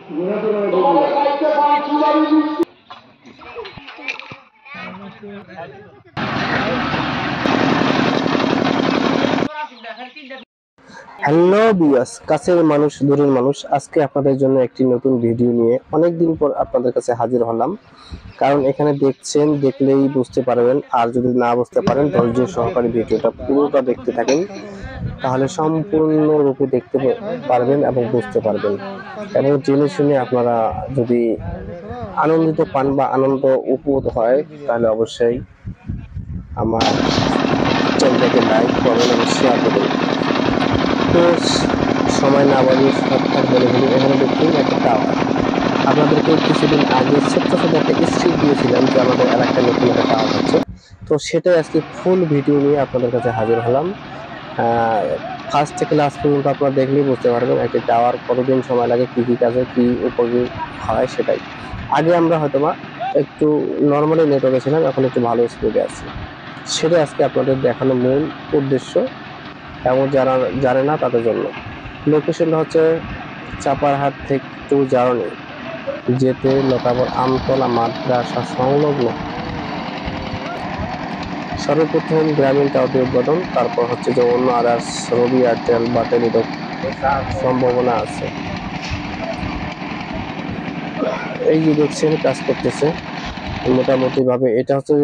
Hello বিয়াস, কাছের মানুষ দূরের মানুষ, আজকে আপনাদের জন্য একটি নতুন ভিডিও নিয়ে অনেকদিন পর আপনাদের কাছে হাজির হলাম। কারণ এখানে দেখছেন, দেখলেই বুঝতে পারবেন, আর যদি না বুঝতে পারেন ধৈর্য সহকারে ভিডিওটা পুরোটা দেখতে থাকেন, তাহলে সম্পূর্ণরূপে দেখতে পারবেন এবং বুঝতে পারবেন। এবং জেনে শুনে আপনারা যদি আনন্দিত পান বা আনন্দ উপভোগ হয়, তাহলে অবশ্যই আমার চ্যানেলটাকে লাইক করবেন এবং শেয়ার করবেন। তো সময় না বাড়িয়ে সবটাক বলে ফেলি। এখানে দেখুন একটা টাওয়ার। আপনাদেরকে কিছুদিন আগে ছোট্ট ছোট একটা স্ক্রিপ্ট দিয়েছিলাম যে আমাদের এলাকায় নতুন একটা টাওয়ার হচ্ছে। তো সেটাই আজকে ফুল ভিডিও নিয়ে আপনাদের কাছে হাজির হলাম। ফার্স্ট থেকে লাস্ট পর্যন্ত আপনারা দেখলেই বুঝতে পারবেন একটি টাওয়ার কতদিন সময় লাগে, কি কি কাজে কি উপযোগী হয় সেটাই। আগে আমরা হয়তোবা একটু নর্মালি নেটওয়ার্কে ছিলাম, এখন একটু ভালো স্পিডে আছি। সেটা আজকে আপনাদের দেখানোর মূল উদ্দেশ্য, এবং যারা জানে না তাদের জন্য। লোকেশনটা হচ্ছে চাপারহাট থেকে টু জার্নি যেতে লতাবর আমতলা মাদ্রাসা সংলগ্ন। সর্বপ্রথম গ্রামীণ টাওয়ারটি উদ্বোধন, তারপর হচ্ছে যে অন্য আদার্স রবি এয়ারটেল বা টেলিটক সম্ভাবনা আছে। এই যে দেখছেন কাজ করতেছে মোটামুটি ভাবে। এটা হচ্ছে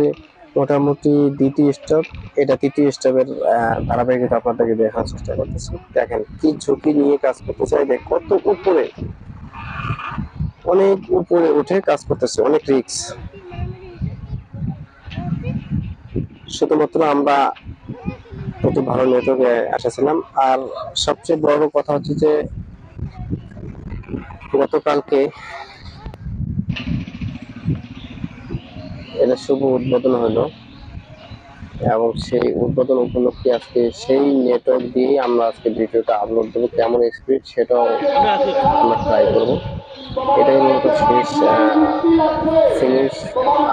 মোটামুটি দ্বিতীয় স্টপ, এটা তৃতীয় স্টপের ধারাবাহিকতা আপনাদেরকে দেখার চেষ্টা করতেছি। দেখেন কি ঝুঁকি নিয়ে কাজ করতেছে, কত উপরে, অনেক উপরে উঠে কাজ করতেছে, অনেক রিস্ক। শুধুমাত্র আমরা একটু ভালো নেটওয়ার্কে এসেছিলাম। আর সবচেয়ে বড় কথা হচ্ছে যে গতকালকে এটা শুভ উদ্বোধন হলো, এবং সেই উদ্বোধন উপলক্ষে আজকে সেই নেটওয়ার্ক দিয়ে আমরা আজকে ভিডিওটা আপলোড দেবো। কেমন স্পিড সেটাও আমরা ট্রাই করবো। এটাই মূলত শেষ ফিনিশ।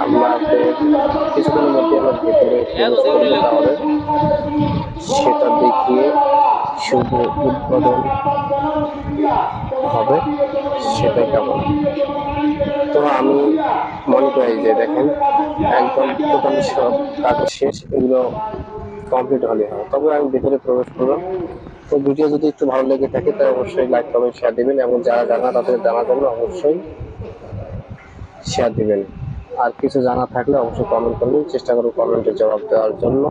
আমাদের কিছুদিনের মধ্যে আমরা ভেতরে প্রবেশ করবো টাওয়ারে, সেটা দেখিয়ে শুভ উদ্বোধন হবে, সেটাই কামনা। তো আমি মনে করি যে দেখেন একদম টোটালি সব কাজ শেষ, এগুলো কমপ্লিট হলে হয় তবে আমি ভিতরে প্রবেশ করলাম। তো ভিডিও যদি একটু ভালো লেগে থাকে তাহলে অবশ্যই লাইক কমেন্ট শেয়ার দিবেন, এবং যারা জানা তাদের জানার জন্য অবশ্যই শেয়ার দিবেন। আর কিছু জানা থাকলে অবশ্যই কমেন্ট করবেন, চেষ্টা করবো কমেন্টের জবাব দেওয়ার জন্য।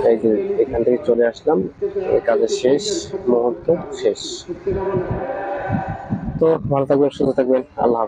এই যে এখান থেকে চলে আসলাম, এই কাজের শেষ মুহূর্ত শেষ। তো ভালো থাকবেন, সুস্থ থাকবেন, আল্লাহ হাফেজ।